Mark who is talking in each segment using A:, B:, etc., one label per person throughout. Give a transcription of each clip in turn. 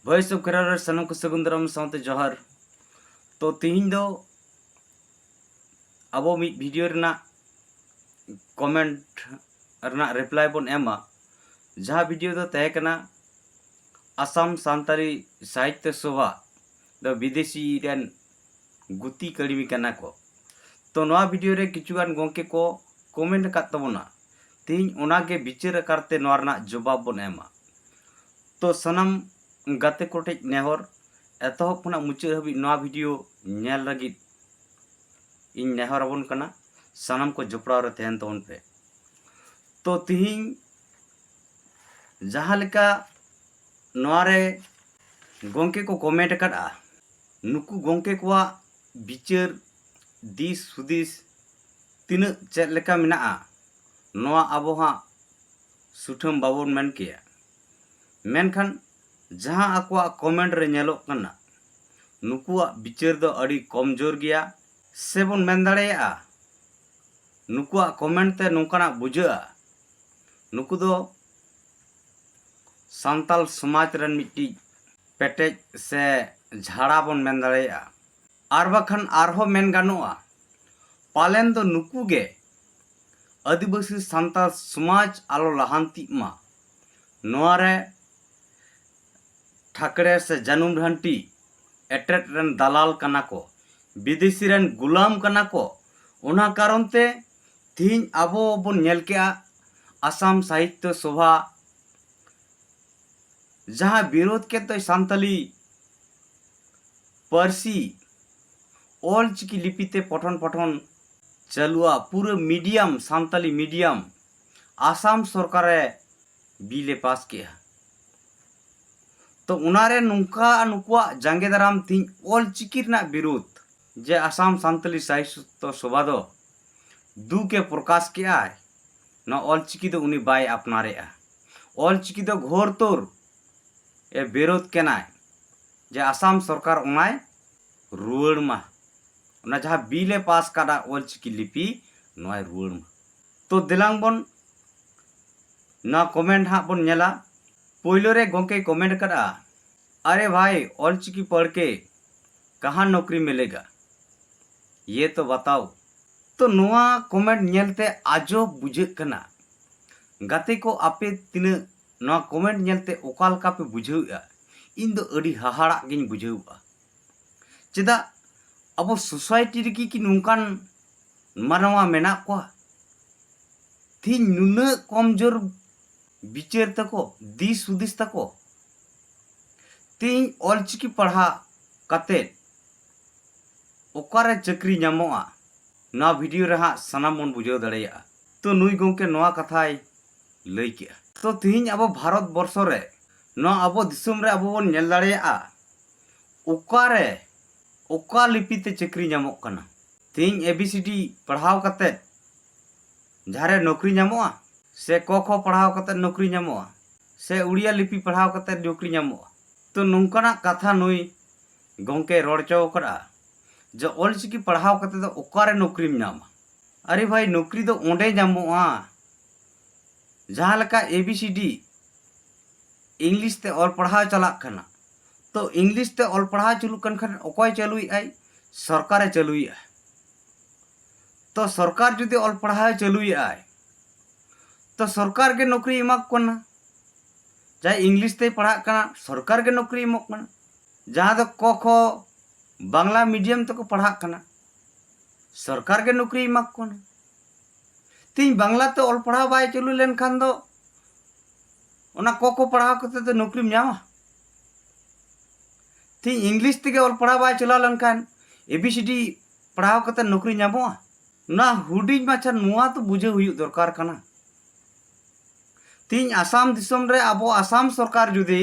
A: Voice of Kerala सनम को सगुंदरम साउते जोहार। तो तीन दो अब वीडियो रना कमेंट रना रिप्लाई बन एमा जहाँ वीडियो दो तय करना आसाम सान्ताली साहित्य सभा दो विदेशी रेन गुती कड़मी करना को तो नवा वीडियो रे किचुगान गोंके को कमेंट का तबना तीन ओनागे विचार करते नवा रना जवाब बन एमा। तो सनम गाते कोटे नेहर एतहब खुना मुचाद हाबि नवा वीडियो नेल लगिद इन नेहर आबन कना सनम को जपड़ाव रे तहन तबन पे। तो तिहिं जहाँ लेका नवा रे गोंके को कमेंट कड़ा नुकु गोंके को विचार दिस हुदिस तीन चेद लेका मेनाआ नवा आबो हां सुठम बाबन मेन केया मेनखान जहाँ आकुआ कमेंट रे नेलोक कना नुकुआ विचार दो अड़ी कमजोर गया से बन मेन दाड़ेया नुकुआ कमेंट ते नोंकाना बुझा नुकु दो सांताल समाज रन मिट्टी पेटेज से झाड़ा बन मेन दाड़ेया आर बाखान आरहो मेन गानोआ पालेन दो नुकु गे आदिवासी सांताल समाज आलो लाहांती मा नोआरे ठाकरे से जानुम घंटी एटेट रन दलाल कना को विदेशी रन गुलाम कना को उना कारण ते तीन आबो बन नेल के आसाम साहित्य सभा जहाँ विरोध के तो सान्ताली पारसी ऑल चिकी लिपिते पठन पठन चलुआ पूरे मीडियम सान्ताली मीडियम आसाम सरकारे बिले पास किया। तो उनारे नुका नुकुआ जांगे दाराम तीन ऑल चिकी रना विरोध जे आसाम सान्ताली साहित्य सभा दो दू के प्रकाश किया है न ऑल चिकी दो उनी बाय अपनारेआ ऑल चिकी दो घोर तोर ए विरोध केना जे आसाम सरकार उनाय रुआड़ मा उना जहाँ बिले पास काड़ा ऑल चिकी लिपि नोय रुआड़ मा। तो दिलांग बन ना कमेंट हाँ बन नेला पोइलो रे गोंके कमेंट करा अरे भाई ऑल चिकी पढ़ के कहाँ नौकरी मिलेगा ये तो बताओ। तो नोआ कमेंट नेलते आजो बुझे कना गाते को आपे तीन नोआ कमेंट नेलते ओका लका पे बुझेउआ इन दो अड़ी हाहाड़ा गिन बुझेउआ चेदा अब सोसाइटी रे की नुकान मानवा मेना को थी नुना कमजोर विचार तको दिस हुदिस तको तीन ऑल चिकी पढ़ा कते ओकारे चक्री नामोआ ना वीडियो रहा सनाम मन बुझाव दाड़ेया। तो नुई गोंके नोआ कथाय लई के तो तीन अब भारत वर्ष रे ना अब दिसम रे अब बन नेल दाड़ेया ओकारे ओका लिपिते चक्री नामोक कना तीन एबीसीडी पढ़ाव कते जहारे नौकरी नामोआ से क ख पढ़ाव कते नौकरी नामोआ से उड़िया लिपि पढ़ाव कते नौकरी नामोआ। तो नौकाना कथा नुई गोंके रोड़चो करा जो ऑल चिकी पढ़ाव कते तो ओकारे नौकरी नामा अरे भाई नौकरी तो ओंडे नामोआ जहाँ लका एबीसीडी इंग्लिश ते ऑल पढ़ाव चलाक कना तो इंग्लिश ते ऑल पढ़ाव चलू कन खन ओकय चलुई आई सरकारे चलुई आई। तो सरकार जुदी ऑल पढ़ाव चलुई आई तो सरकार के नौकरी एमाक कना चाहे इंग्लिश ते पढ़ा कना सरकार के नौकरी एमोक कना जहाँ दो क ख बांग्ला मीडियम तक पढ़ा कना सरकार के नौकरी एमाक कना तीन बांग्ला ते ऑल पढ़ाव बाय चलू लेन खान दो ओना क ख पढ़ाव कते तो नौकरी न्यामा तीन इंग्लिश ते ऑल पढ़ाव बाय चला लेन खान एबीसीडी पढ़ाव कते नौकरी न्यामोआ ना हुडिज माछा नुआ तो बुझे हुई दरकार कना। तीन आसाम दिसम रे अब आसाम सरकार जुदी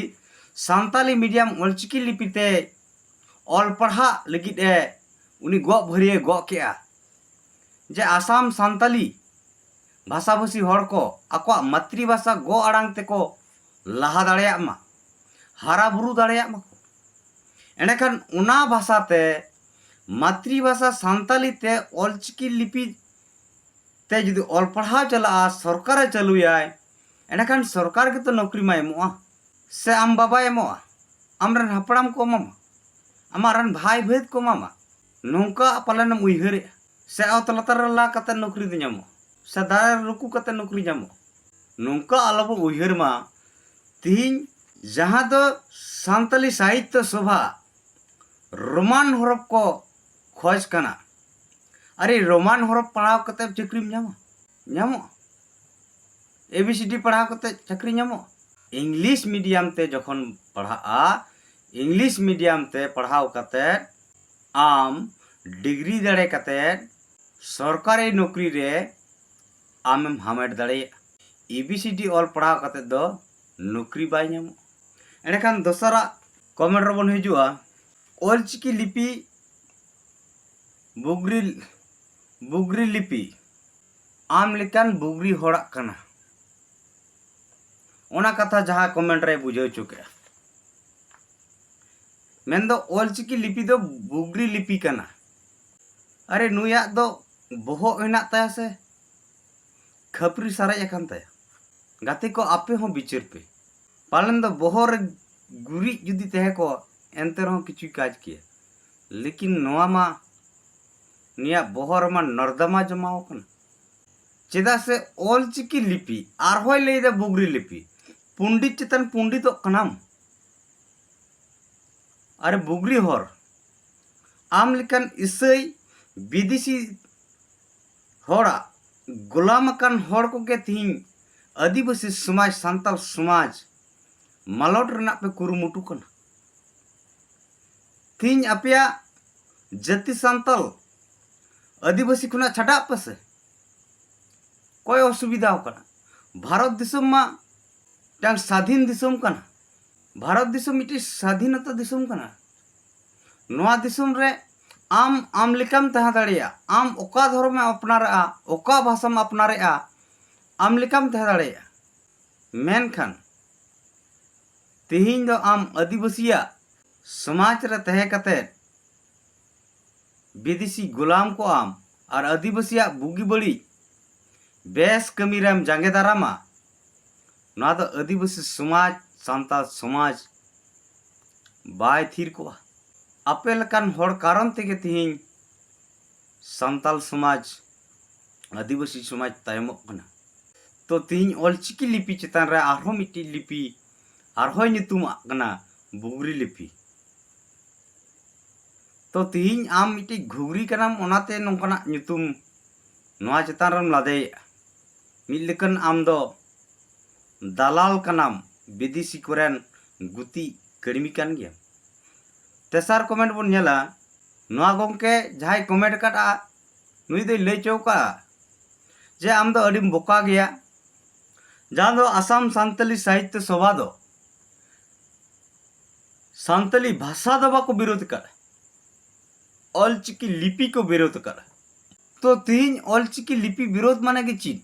A: सान्ताली मीडियम ऑलचिकी लिपिते ऑल पढ़ा लगिद ए उनी गो भरिए गो केआ जे आसाम सान्ताली भाषा भाषी हर को आको मातृभाषा गो आड़ांग तेको लाहा दाड़ेया मा हारा बुरु दाड़ेया मा एनेखान उना भाषा ते मातृभाषा सान्ताली ते ऑलचिकी लिपि ते जुदी ऑल पढ़ा चला सरकार चलुया एनेखान सरकार के तो नौकरी मा एमोआ से आम बाबा एमोआ आमरन हपड़ाम को एमामा आमारन भाई भेद को एमामा नौका पालनम उइहरे से अत लातार ला कते नौकरी दो ᱧᱟᱢᱚᱜ से दारे रुकू कते नौकरी ᱧᱟᱢᱚᱜ नौका आलोबो उइहर मा तिहिं जहां दो सान्ताली साहित्य सभा रोमान हरफ को खोज कना अरे रोमान हरफ पढ़ाव कते चक्रीम ᱧᱟᱢᱚᱜ एबीसीडी पढ़ाव कते चक्री ᱧᱟᱢᱚᱜ इंग्लिश मीडियम ते जखन पढ़ा इंग्लिश मीडियम ते पढ़ाव कते आम डिग्री दाड़े कते सरकारी नौकरी रे आमेम हामेट दाड़े एबीसीडी ऑल पढ़ाव कते दो नौकरी बाय ᱧᱟᱢᱚᱜ एंडखान दोसरा कमेंट रबन हिजुआ ऑलचिकी लिपि बुगरी लिपि आम लेकान बुगरी होड़ाक कना ओना कथा जहाँ कमेंट रे बुझाव चुके मेनदो ऑलचिकी लिपि दो बुगरी लिपि कना अरे नुया दो बोहग हेनाक ताया से खपरी सारे अकान ताया गाते को आपे हो बिचार पे पालन दो बोहर गुरी जुदी तहे को एंते रहो किछु काज किया लेकिन नोआ मा निया बोहर मा नर्दमा जमाओ कना चेदा से ऑलचिकी लिपि आरहोय लेदा बुगरी लिपि पंडित चेतन पंडित कनाम अरे बुगरी हर आम लेकान इसई विदेशी हड़ा गुलाम कान हड़ को के तिहिं आदिवासी समाज सांताल समाज मालट रना पे कुरुमुटु कना तिहिं अपया जाति सांताल आदिवासी खुना छाटा पसे कोई असुविधा कना भारत दिसम मा टांग स्वाधीन दिसम कना भारत दिसम मिटी स्वाधीनता दिसम कना नोआ दिसम रे आम लेकाम तहा दाड़िया आम ओका धर्म अपनारा ओका भाषा में अपनारेआ आम लेकाम तहा दाड़िया मेनखान तिहिं दो आम आदिवासिया समाज रे तहे कते विदेशी गुलाम को आम और आदिवासिया बुगी बड़ी बेस कमी रेम जांगे दारामा ना तो आदिवासी समाज सांताल समाज बाय थीर को आपे लकान हर कारण तेगे तिहिं सांताल समाज आदिवासी समाज तायमोग कना तो तिहिं ऑलचिकी लिपि चेतान रे आरहो मिट्टी लिपि आरहो ᱧᱩᱛᱩᱢᱟᱜ कना बुगरी लिपि तो तिहिं आम मिट्टी घुगरी कनाम ओनाते नोंकाना ᱧᱩᱛᱩᱢ नोआ चेतान रेम लादे मिद लेकन आम दो दालाल कनाम विदेशी कोरेन गुती कर्मी कान गया तेसार कमेंट बन नेला नोआ गोंके जहाय कमेंट काटा नुई दे लई चौका जे आम दो अडिम बोका गया जहां दो आसाम सान्ताली साहित्य सभा दो सान्ताली भाषा दो बाको विरोध कर ऑलचिकी लिपि को विरोध कर तो तिहिं ऑलचिकी लिपि विरोध माने के चीज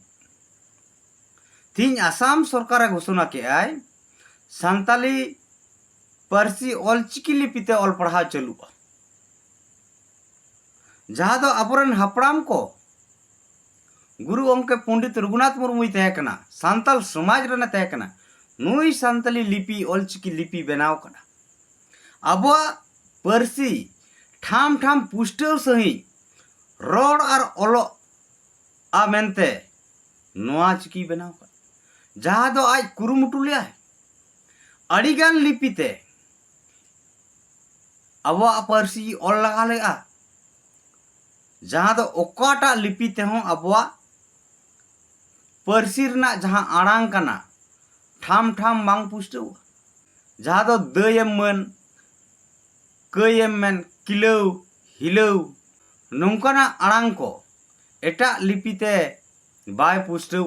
A: तिहिं आसाम सरकार घोषणा के आय सान्ताली पारसी ऑलचिकी लिपिते ऑल पढ़ा चलुआ जहाँ दो अबरन हपड़ाम को गुरु गंके पंडित रघुनाथ मुर्मू तहे कना सांताल समाज रना तहे कना नुई सान्ताली लिपि ऑलचिकी लिपि बनाव कना अबवा पारसी ठाम ठाम पुष्टल सही रोड और ओलो आ मेनते नोआ चिकी बनाव कना जहाँ दो आज कुरुमुटु लिया अड़ीगान लिपिते अब पारसी ऑल लगा लेगा जहाँ दो ओकाटा लिपि तेहों अब पारसी रना जहाँ आड़ांग कना ठाम ठाम बांग पुष्टो जहाँ दो दयम मन कयम मन किलो हिलो नौकाना आड़ांग को एटा लिपिते बाय पुष्टो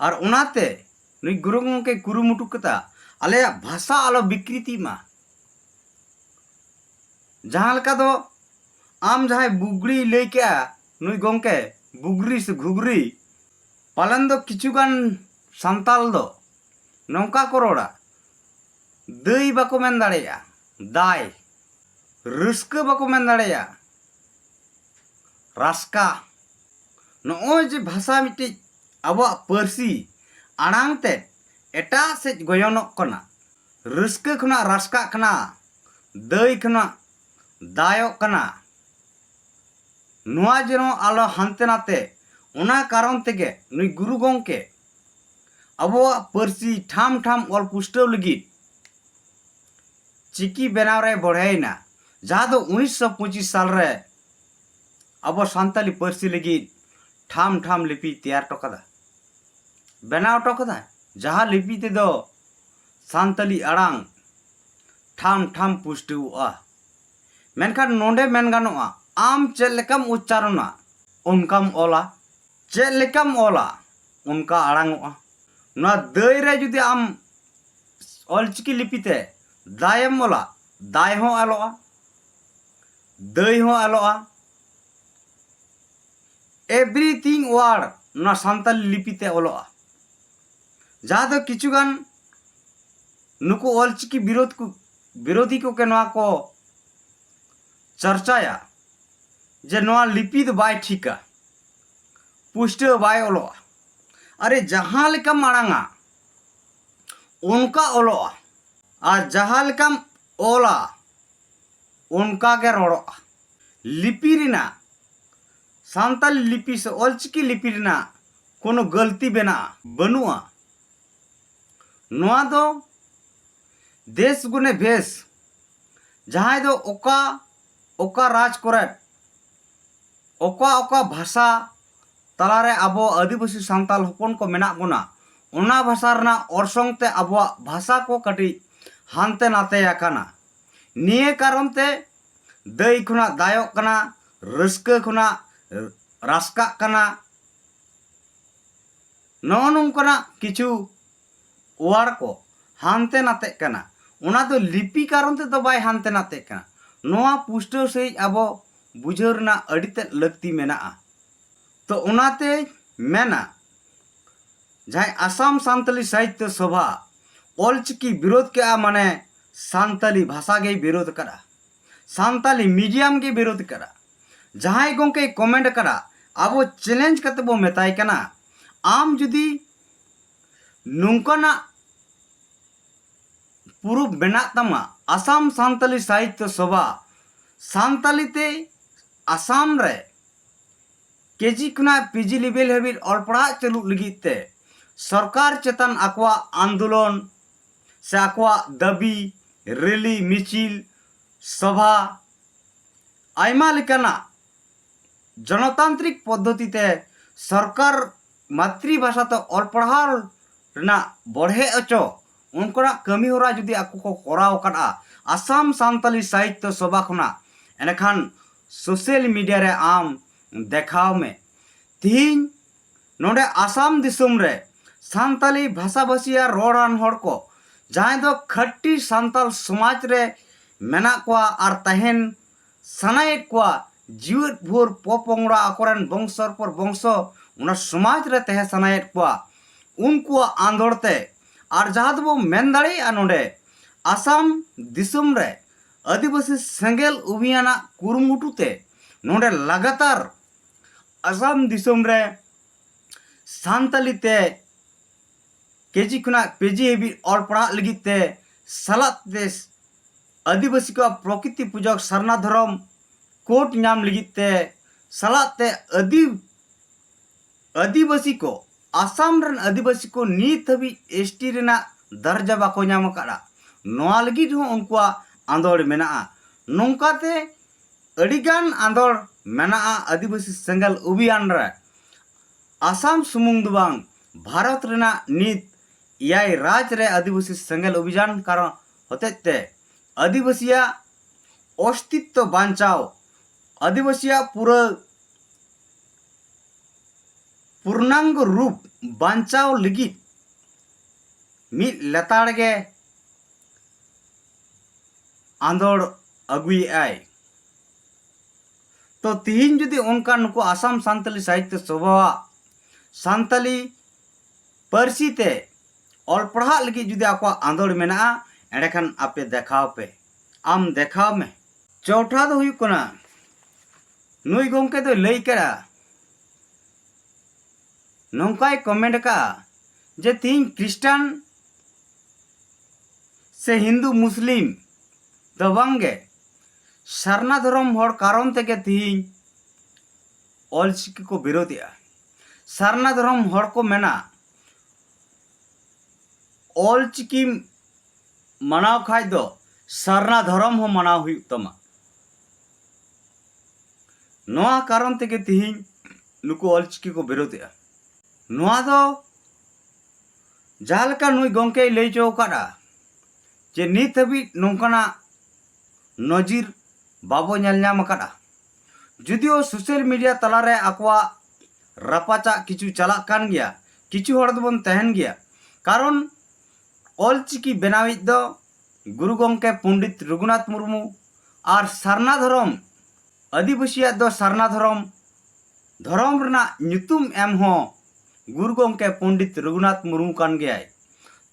A: और उनाते नुई गुरु गंके कुरुमुटु कता आले भाषा आलो विकृति मा जहाँ लका दो आम जहाँ बुगड़ी लई के नुई गंके बुगरी से घुगरी पालन दो किचुगान सांताल दो नौका को रोड़ा दई बाको मेन दाड़ेया दाय रस्का बाको मेन दाड़ेया रास्का नोय जे भाषा मिट्टी अब पारसी आड़ांग ते एटा से गयनक कना रस्का खना रास्का खना दई खना दायो कना नुआ जेनो आलो हानते नाते उना कारण तेगे नुई गुरु गोंके अबो पर्सी ठाम ठाम ऑल पुष्टव लगी चिकी बनाव रे बढ़ेना जहाँ दो 1925 साल रे अब सानताली पर्सी लगी ठाम ठाम लिपि तैयार टोकदा बनाव टोकदा जहाँ लिपि ते दो सानताली अड़ांग ठाम ठाम पुष्टुआ मेनखान नोंडे मेन गानोआ आम चेक लेकम उच्चारणा उनकाम ओला चेक लेकम ओला उनका अड़ांगोआ ना दई रे जुदी आम ऑलचिकी लिपिते दायम ओला दाय हो आलोआ दई हो आलोआ एवरीथिंग वर्ड ना सानताली लिपिते ओलोआ जहाँ दो किचुगान नुको ऑलचिकी विरोधी को के नवा को चर्चाया जे नवा लिपि दो बाय ठीका पुष्ट बाय ओलोआ अरे जहाँ लेकम आड़ांगा उनका ओलोआ और जहाँ लेकम ओला उनका के रोड़ोआ लिपि रिना सानताली लिपि से ऑलचिकी लिपि रिना कोनो गलती बेना बनुआ नवा दो देश गुने भेष जहाँ दो ओका राज करे ओका भाषा तलारे आबो आदिवासी सांताल हपन को मेना बोना उना भाषा रना ओरसोंग ते आबो भाषा को कटी हानते नाते याकाना निये कारण ते दई खुना दायोक कना रस्का खुना रास्का कना नौनुंकना किछु वार को हानते नाते कना उना दो लिपि कारण ते तो बाय हानते नाते कना नोआ पुष्टो से आबो बुझरना अडिते लगती मेना तो उनाते मेना जहाँ आसाम सानताली साहित्य सभा ऑलचिकी विरोध के माने सानताली भाषा के विरोध करा सानताली मीडियम के विरोध करा जहाँ गोंके कमेंट करा आबो चैलेंज करते बो मेताय कना आम जुदी नुंकना प्रूफ बेना तमा आसाम सानताली साहित्य सभा सानताली ते आसाम रे केजी खुना पीजी लेवल हाबी ऑल पढ़ा चलू लगिते सरकार चेतन आकवा आंदोलन से आकवा दाबी रैली मिचिल सभा आयमा लेकाना जनतांत्रिक पद्धति ते सरकार मातृभाषा तो ऑल पढ़ा रना बढ़े अचो उनका कमी होरा जुदी आकु को कराव करा आसाम सानताली साहित्य सभा खुना एनखान सोशल मीडिया रे आम देखाव में तीन नोडे आसाम दिसुम रे सानताली भाषा भाषिया रोड़ान हड़ को जहाँ दो खट्टी सानताल समाज रे मेना कोआ और तहन सनायत कोआ जीवित भोर पोपोंगड़ा अकोरन बंशर पर बंशो उना समाज रे तह सनायत कोआ उनको आंदोलते और जहाँ दो मेन दाड़े नोडे आसाम दिसुम रे आदिवासी सेंगेल अभियाना कुरुमुटुते नोडे लगातार आसाम दिसुम रे सानताली ते केजी खुना पेजी हेबी और पढ़ा लगिते सलात देश आदिवासी को प्रकृति पूजक सरना धर्म कोट नाम लगिते सलाते आदिवासी को आसाम रन आदिवासी को नीत हबी एसटी रेना दर्जा बाको नाम करा नोआ लगित हो उनको आंदोलन मेना नौकाते अडिगान आंदोलन मेना आदिवासी सेंगल अभियान रे आसाम सुमुंग दुबांग भारत रेना नीत याय राज रे आदिवासी सेंगल अभियान कारण होते आदिवासिया अस्तित्व बांचाओ आदिवासिया पूर्णांग रूप बांचाओ लगी मिद लेताड़ के आंदोड़ अगुई आय तो तीन जुदी उनका नुको आसाम सानताली साहित्य सभा सानताली पारसी ते ऑल पढ़ा लगी जुदी आको आंदोड़ मेना एंडेखान आपे देखाव पे आम देखाव में चौथा दो हुई कोना नुई गोंके दो लई करा नौकाय कमेंट का जे तीन क्रिस्टान से हिंदू मुस्लिम दो बांगे सारना धर्म हर कारण तेगे तिहिं ऑलचिकी को विरोधिया सारना धर्म हर को मेना ऑलचिकी मनाव खाय दो सारना धर्म हो मनाव हुई तमा नोआ कारण तेगे तिहिं नुको ऑलचिकी को विरोधिया नोआ दो जालका नुई गोंके लई चो काडा जे नित हबी नोंकाना नजीर बाबो नेल ᱧᱟᱢ ᱟᱠᱟᱫᱟ जुदियो सोशल मीडिया तलारे आकवा रापाचा किचु चलाक कान गया किचु हड़ दबन तहन गया कारण ऑलचिकी बनावित दो गुरु गोंके पंडित रघुनाथ मुर्मू और सारना धर्म आदिवासिया दो सारना धर्म धर्म रना ᱧᱩᱛᱩᱢ एम हो गुरु गोंके पंडित रघुनाथ मुर्मू कान गया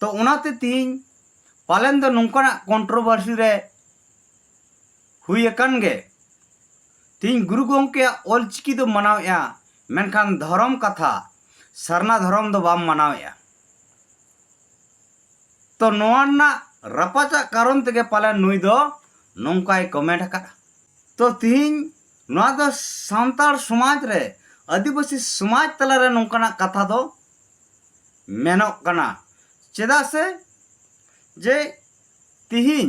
A: तो उनाते तिहिं पालेन दो नोंकाना कंट्रोवर्सी रे हुई अकान गे तीन गुरु गोंके ऑलचिकी दो मनावेया मेनखान धर्म कथा सारना धर्म दो बाम मनावेया तो नोआना रपाचा कारण तेगे पाले नुई दो नोंकाय कमेंट अकादा तो तीन नोआ दो सांताल समाज रे आदिवासी समाज तलारे नोंकाना कथा दो मेनोक कना चेदा से जे तिहिं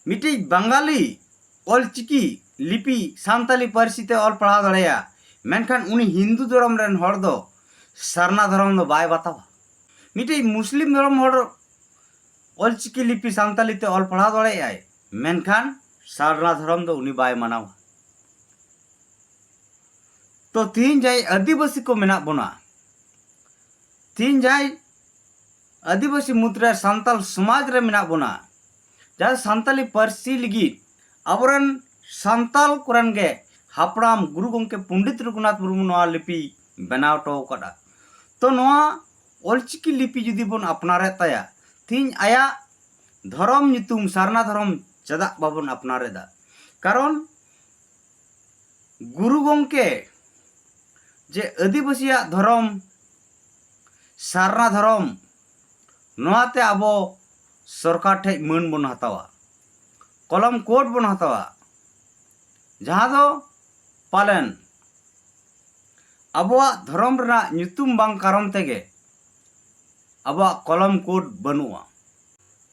A: मिटी बंगाली ऑलचिकी लिपि सांताली पारसीते ऑल पढ़ा दड़ेया मेनखान उनी हिंदू धर्म रेन हड़ दो सारना धर्म दो बाय बतावा मिटी मुस्लिम धर्म हड़ ऑलचिकी लिपि सांताली ते ऑल पढ़ा दड़ेया मेनखान सारना धर्म दो उनी बाय मनावा तो तीन जाय आदिवासी को मेना बोना तीन जाय आदिवासी मुद्रा सांताल समाज रे मेना बोना जहाँ सांताली पारसी लगी अबरन सांताल कुरान गे हापड़ाम गुरु गोंके पंडित रघुनाथ मुर्मू नोआ लिपि बनाव टो कड़ा तो नोआ ऑलचिकी लिपि जुदी बन अपनारे ताया तीन आया धर्म ᱧᱩᱛᱩᱢ सारना धर्म चदा बाबन अपनारे दा कारण गुरु गोंके जे आदिवासिया धर्म सारना धर्म नोआते आबो सरकार ठे मन बन हतावा कलम कोड बन हतावा जहाँ दो पालन अबवा धर्म रना ᱧᱩᱛᱩᱢ बांग कारण तेगे अबवा कलम कोड बनुआ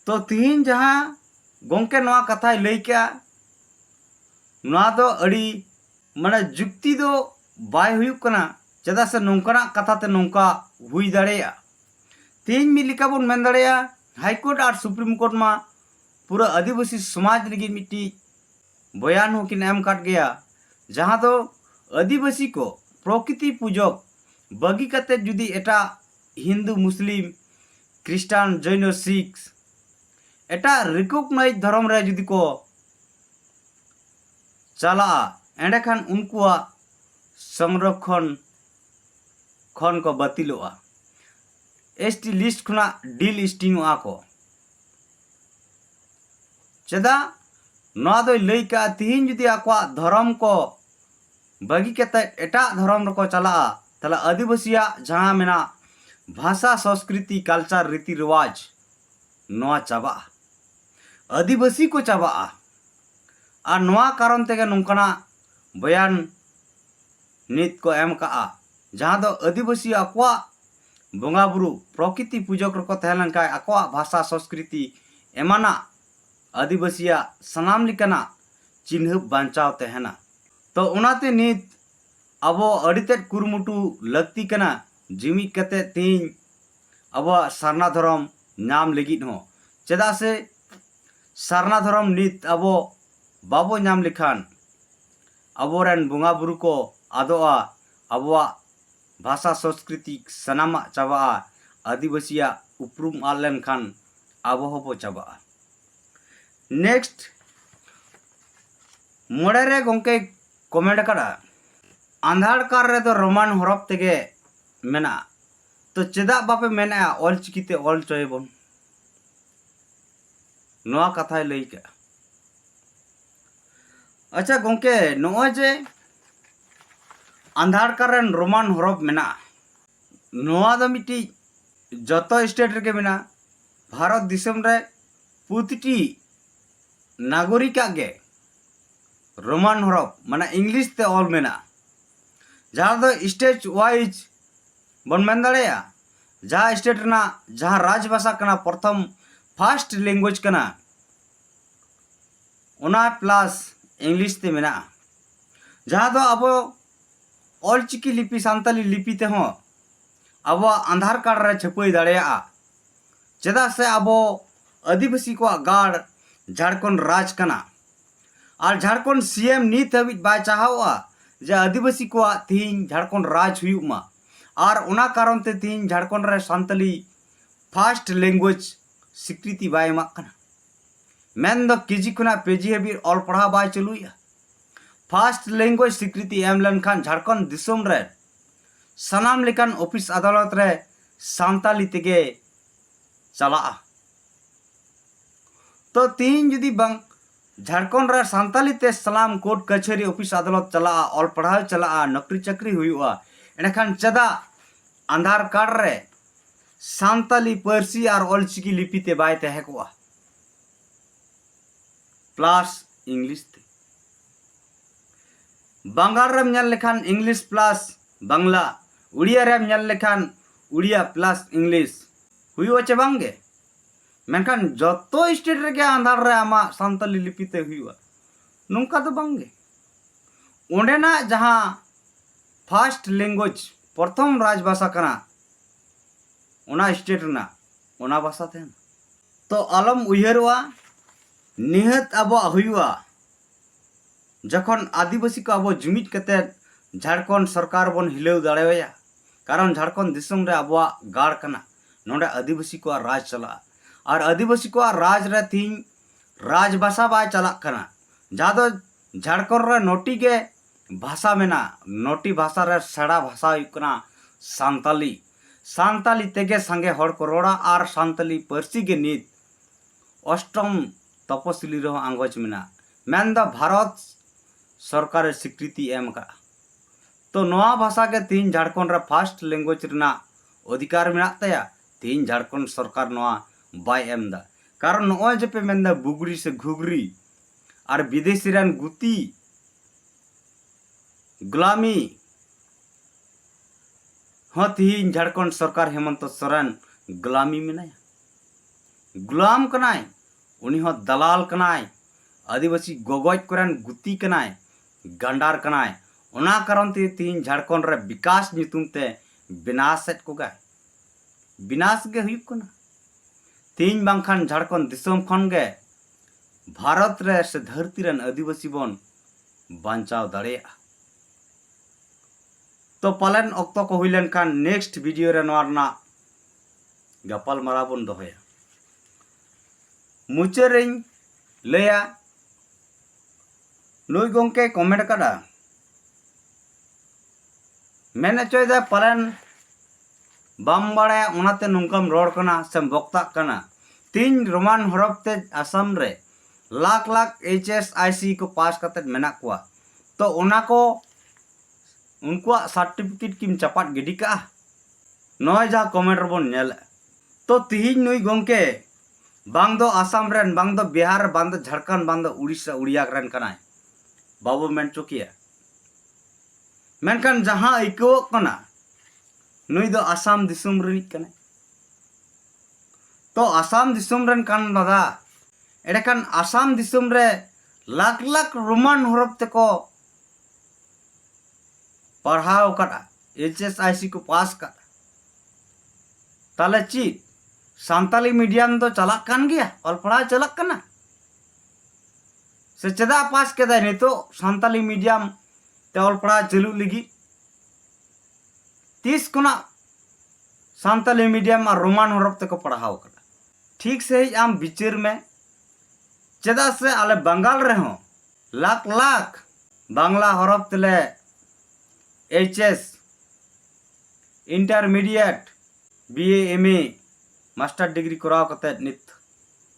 A: तो तिहिं जहाँ गोंके नोआ कथा लई क्या नोआ दो अड़ी माने जुक्ति दो बाय हुयुक कना चदा से नोंकाना कथा ते नोंका हुई दाड़ेया तिहिं मी लिका बन मेन दाड़ेया हाईकोर्ट और सुप्रीम कोर्ट में पूरा आदिवासी समाज लगी मिट्टी बयान हो कि एम काट गया जहाँ तो आदिवासी को प्रकृति पूजक बगी कते जुदी एटा हिंदू मुस्लिम क्रिस्टान जैन सिख एटा रिकॉग्नाइज धर्म रे जुदी को चला एंडेखान उनकुआ संरक्षण खन को बातिलोआ एसटी लिस्ट खुना डी लिस्टिंग को चेदा नोआ दो लई का तिहिं जुदी आकवा धर्म को बगी केते एटा धर्म रको चला तला आदिवासिया जहाँ मेना भाषा संस्कृति कल्चर रीति रिवाज नोआ चाबा आदिवासी को चाबा आ नोआ कारण तेगे नोंकाना बयान नित को एम का जहाँ दो आदिवासी आकवा बोंगा बुरु प्रकृति पूजक रको तहलन का आकवा भाषा संस्कृति एमाना आदिवासिया सनाम लिकना चिन्ह बांचाव तहना तो उनाते नित अबो अड़ीतेट कुरुमुटु लगती कना जिमी कते तीन अबो सारना धर्म नाम लगित हो चेदा से सारना धर्म नित अबो बाबो नाम लिखान अबोरेन बोंगा बुरु को आदोआ अबोआ भाषा संस्कृति सनामा चाबा आदिवासिया उपरुम आलेन खान आबो होबो चाबा नेक्स्ट मोड़े रे गोंके कमेंट करा आंधार कार रे तो रोमान हरफ तेगे मेना तो चेदा बापे मेना ऑलचिकी ते ऑल चोयबन नोआ कथाय लई के अच्छा गोंके नोआ जे आंधार कार रेन रोमान हरफ मेना नोआ दो मिटी जतो स्टेट रे के मेना भारत दिसम रे प्रतिटी नागरिका गे रोमान हरफ माने इंग्लिश ते ऑल मेना जहाँ दो स्टेट वाइज बन मेन दाड़ेया जहाँ स्टेट ना जहाँ राजभाषा कना प्रथम फर्स्ट लैंग्वेज कना ओना प्लस इंग्लिश ते मेना जहाँ दो अब ऑलचिकी लिपि सान्ताली लिपि ते हो अब आधार कार्ड रे छपई दाड़ेया चेदा से अब आदिवासी को गाड़ झारखंड राज कना और झारखंड सीएम नीत हबी बाय चाहवा जे आदिवासी को तीन झारखंड राज हुयुमा और उना कारण ते तीन झारखंड रे सान्ताली फर्स्ट लैंग्वेज स्वीकृति बाय एमाकना मेन दो केजी खुना पेजी हबी ऑल पढ़ा बाय चलुया फर्स्ट लैंग्वेज स्वीकृति एम लेनखान झारखंड दिसम रे सनाम लेकान ऑफिस अदालत रे सान्ताली तेगे चला तो तीन जुदी बंग झारखंड रे सान्ताली ते सलाम कोर्ट कचहरी ऑफिस अदालत चला और पढ़ाई चला नौकरी चाकरी हुआ एनखान चदा आधार कार्ड रे सान्ताली पारसी और ऑलचिकी लिपि ते बाय तहे को प्लस इंग्लिश ते बंगाल रे ñel लेखान इंग्लिश प्लस बांग्ला उड़िया रे ñel लेखान उड़िया प्लस इंग्लिश हुआ चे बांगे मेनखान जतो स्टेट रे के आधार रे आमा सान्ताली लिपि ते हुआ नुंका तो बांगे ओंडेना जहां फर्स्ट लैंग्वेज प्रथम राजभाषा कना ओना स्टेट ना ओना भाषा थे तो आलम उयहरवा निहत अब हुआ जखन आदिवासी को अब जुमित कते झारखंड सरकार बन हिलेव दाड़ेया कारण झारखंड दिसम रे अब गाड़ कना नोडे आदिवासी को राज चला और आदिवासी को राज रे तीन राजभाषा बाय चला कना जहाँ दो झारखंड रे नोटी के भाषा में ना नोटी भाषा रे सड़ा भाषा हुकना सान्ताली सान्ताली तेगे संगे हड़ को रोड़ा और सान्ताली पारसी के नीत अष्टम तपसिली रहो आंगोच मेना मेन द भारत सरकार स्वीकृति एम का तो नवा भाषा के तीन झारखंड रे फर्स्ट लैंग्वेज रना अधिकार मेना तया तीन झारखंड सरकार नवा बाय एम दा कारण नॉय जे पे मेन दा बुगड़ी से घुगरी और विदेशी रन गुती गुलामी हाँ तीन झारखंड सरकार हेमंत सोरेन गुलामी मेनाया गुलाम कनाय उनी हो दलाल कनाय आदिवासी गोगोज करन गुती कनाय गंडार कनाय ओना कारण ते तीन झारखंड रे विकास नितुम ते विनाश सेट को गाय विनाश गे हुयुक कना तीन बांखान झारखंड दिसम खन गे भारत रे से धरती रन आदिवासी बन बांचाव दाड़ेया तो पालन अक्तो को हुइलन खान नेक्स्ट वीडियो रे नोरना गपाल मारा बन दोहया मुचेरिन लया नुई गोंके कमेंट कदा मेने चोयदा पालन बाम बाड़े ओनाते नुंकम रोड कना से बक्ता कना तीन रोमान हरफ ते असम रे लाख लाख HSIC को पास करते मेना कुआ तो ओना को उनको सर्टिफिकेट किम चपाट गिडी का नय जा कमेंट रबन नेल तो तिहिन नुई गोंके बांग दो आसाम रेन बांग दो बिहार बांग दो झारखंड बांग दो उड़ीसा उड़िया रेन कनाय बाबू मेन चुकिया मेनखान जहां इको कना नुई दो आसाम दिसुम रिनिक कना तो आसाम दिसुम रेन कान दादा एडेखान आसाम दिसुम रे लाख लाख रोमान हरफ तेको पढ़ाव कटा HSIC को पास कटा ताले चीज सान्ताली मीडियम तो चलक कान गया और पढ़ा चलक कना से चेदा पास के दाय तो सान्ताली मीडियम ते और पढ़ा चलू लगी 30 कोना सान्ताली मीडियम और रोमान हरफ ते को पढ़ाव कटा ठीक से ही आम बिचार में चेदा से आले बंगाल रे हो लाख लाख बांग्ला हरफ तेले HS intermediate BA MA master degree कराव कते नित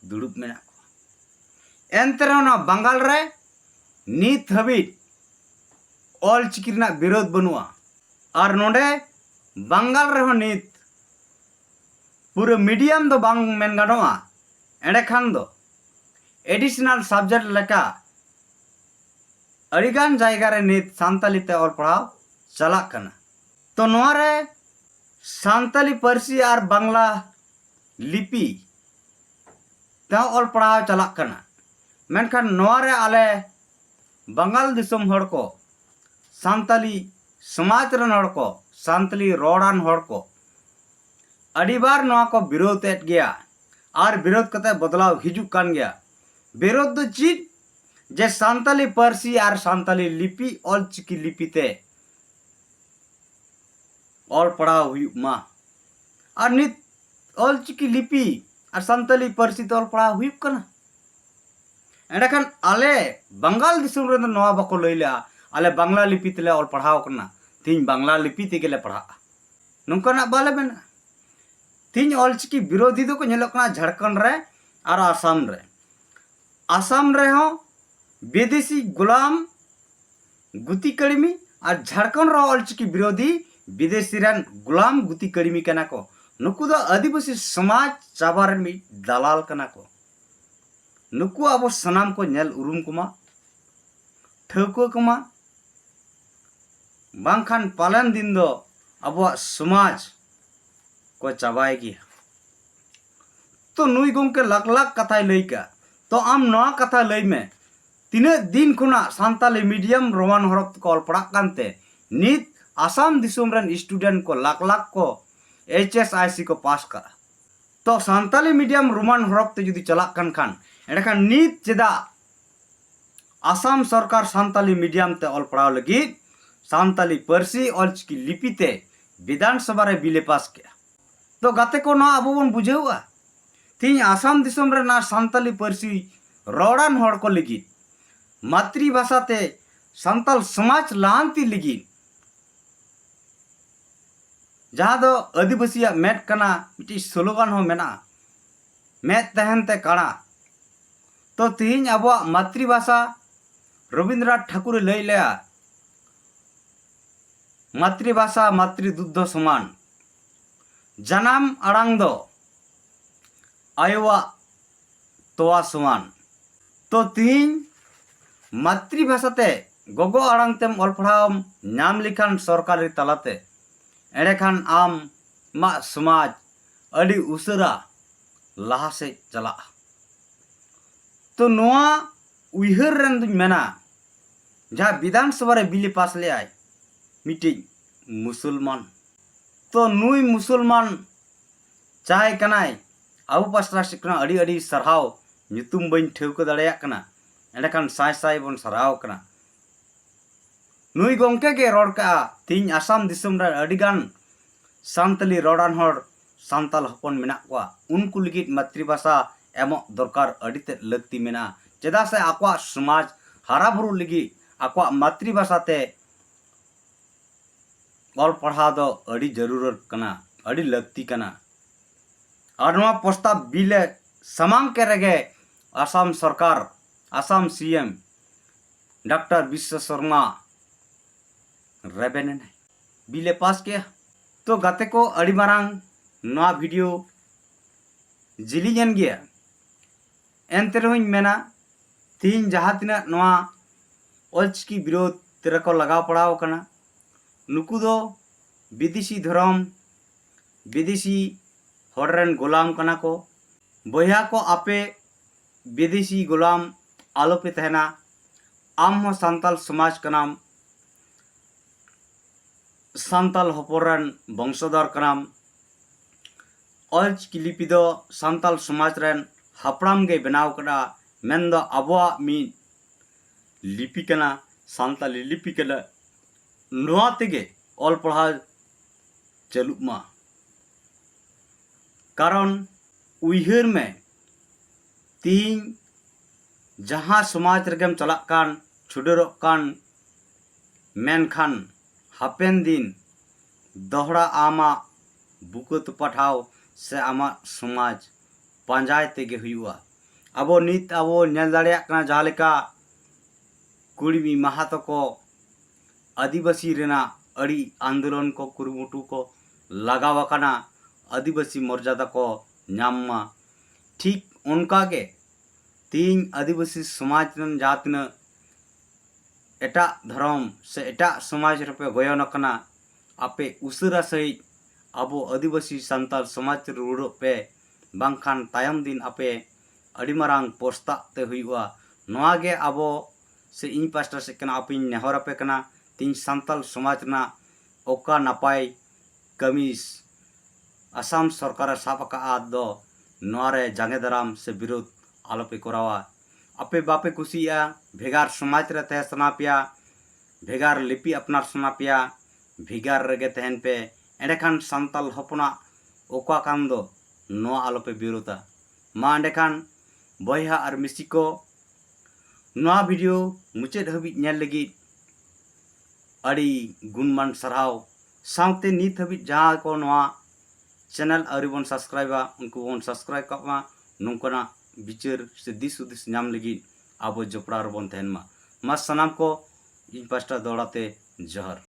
A: दुड़ुब मेना को एनते ना बंगाल रे नित हबी ऑल चिकी रना विरोध बनुआ और नोडे बंगाल रे हो नित पूरा मीडियम दो बांग मेन गानोआ एंडे खान दो एडिशनल सब्जेक्ट लेका अड़ीगान जायगा रे नित सान्ताली ते ऑल पढ़ाव चलाक कना। तो नोआ रे सान्ताली पारसी और बांग्ला लिपि ते ऑल पढ़ाव चलाक कना। मेनखान नोआ रे आले बंगाल दिसोम हड़ को सान्ताली समाज रन हड़ को सान्ताली रोडान हड़ को अड़ी बार नोआ को विरोध एट गया और विरोध कते बदलाव हिजुक कान गया। विरोध दो चीज जे सान्ताली पारसी और सान्ताली लिपि ऑल चिकी लिपि ते ऑल पढ़ाव हुई मा और नित ऑल चिकी लिपि और सान्ताली पारसी ते ऑल पढ़ाव हुई कना। एंडखान आले बंगाल दिसोम रे नोआ बाको लैला आले बांग्ला लिपि तेले ऑल पढ़ाव कना तीन बांग्ला लिपि तेगेले पढ़ा नोंकाना बाले मेना। तीन ऑल चिकी विरोधी दो को नेलो कना झारखंड रे और आसाम रे हो विदेशी गुलाम गुती कड़मी और झारखंड रो ऑल चिकी विरोधी विदेशी रन गुलाम गुती कड़मी कना को नुकु दो आदिवासी समाज चाबार में दलाल कना को नुकु अब सनाम को नेल उरुम कुमा ठौको कुमा बांखान पालन दिन दो अब समाज को चाबाएगी। तो नुई गोंके लाख लाख कथा लैका तो आम नवा कथा लई में तीना दिन खुना सान्ताली मीडियम रोमान हरफ को पढ़ा कानते नित आसाम दिसोम रन स्टूडेंट को लाख लाख को HSIC को पास करा। तो सान्ताली मीडियम रोमान हरफ ते जुदी चला कान खान एंडखान नित चेदा आसाम सरकार सान्ताली मीडियम ते ऑल पढ़ाव लगी सान्ताली पारसी ऑल चिकी लिपि ते विधानसभा रे बिले पास किया। तो गाते को ना अब बन बुझेवा तीन आसाम दिसोम रे ना सान्ताली पारसी रोडान हड़ को लगी मातृभाषा ते सान्ताल समाज लांती लगी जहाँ दो आदिवासी मेट कना मिट्टी स्लोगान हो मेना मेट तहन ते काना। तो तीन अब मातृभाषा रविंद्रनाथ ठाकुर लई लिया मातृभाषा मातृदुग्ध समान जनाम आड़ांग दो आयोवा तोवा समान। तो तीन मातृभाषा ते गोगो आड़ांग तेम ऑल पढ़ाव नाम लिखान सरकारी तलाते एंडेखान आम मा समाज अड़ी उसरा लाहा से चला। तो नोआ उइहर रन दुñ मेना जहाँ विधानसभा रे बिल पास ले आए मीटिंग मुसलमान। तो नुई मुसलमान चाहे कनाय आबू पास्टा सिकना अड़ी अड़ी सरहाव ᱧᱩᱛᱩᱢ बन ठेवको दाड़ेयाक कना एंडेखान साय साय बन सराव कना। नुई गोंके के रोड का तीन आसाम दिसोम रे अड़ीगान सान्ताली रोडान हड़ सान्ताल हपन मेना कोआ उनको लिगित मातृभाषा एमो दरकार अड़ीते लगती मेना चेदा से आकवा समाज हराभरू लगी आकवा मातृभाषा ते ऑल पढ़ा दो अड़ी जरूरत कना अड़ी लगती कना। और नवा प्रस्ताव बिले समांग के रगे आसाम सरकार आसाम CM डॉक्टर विश्व शर्मा रेबेन बिले पास किया। तो गाते को अड़ी मारांग नवा वीडियो जिलीजन गया एनते रहोኝ मेना तीन जहाँ तीना नवा ऑलचिकी विरोध तेरा को लगाव पड़ाव कना नुकु दो विदेशी धर्म विदेशी हॉर्डरन गुलाम कना को बया को आपे विदेशी गुलाम आलो पे तहना आम हो सान्ताल समाज कनाम सान्ताल हपरन वंशधर कनाम ऑलचिकी लिपि दो सान्ताल समाज रन हापड़ाम गे बनाव कना मेन दो अबवा मी लिपि कना सान्ताली लिपि कना नोआ तेगे ऑल पढ़ा चलुक मा। कारण उइहर में तीन जहाँ समाज रेगेम चलाक कान छुडरक कान मेनखान हापेन दिन दोहरा आमा बुकत पठाव से आमा समाज पांजाय तेगे हुआ। अब नित अब नेल दाड़ेयाक काना जहाँ लेका कुड़मी महातो को आदिवासी रेना अड़ी आंदोलन को कुरुमुटु को लगाव काना आदिवासी मर्यादा को नाम मा ठीक उनका के तीन आदिवासी समाज रन जातिन एटा धर्म से एटा समाज रपे गोयन कना आपे उसरा सहित अबो आदिवासी संताल समाज रुड़ो पे बांखान तायम दिन आपे अड़ी मारांग पोस्ता ते हुआ नोआ गे अबो से इन पास्टर से कना आपे नेहर आपे कना तीन संताल समाज ना ओका नापाय कमीज आसाम सरकार सापका आद दो नोरे जांगे दराम से विरोध आलोपे करावा आपे बापे कुसिया भेगार समाज रे तह सनापिया भेगार लिपि अपनार सनापिया भेगार रगे तहन पे एंडेखान संताल हपना ओका कान दो नो आलोपे विरोधा मा एंडेखान बयहा और मिसी को नोआ वीडियो मुचाद हबी नेल लगी अड़ी गुणमान सरहाव साउते नित हबी जहां को नोआ चैनल आउरी बन सब्सक्राइबा उनको बन सब्सक्राइब कामा नोंकना बिचार से दिस उदिस नाम लगी आबो जपड़ा बन तहन मा सनाम को इन पास्टा दौड़ाते जहर।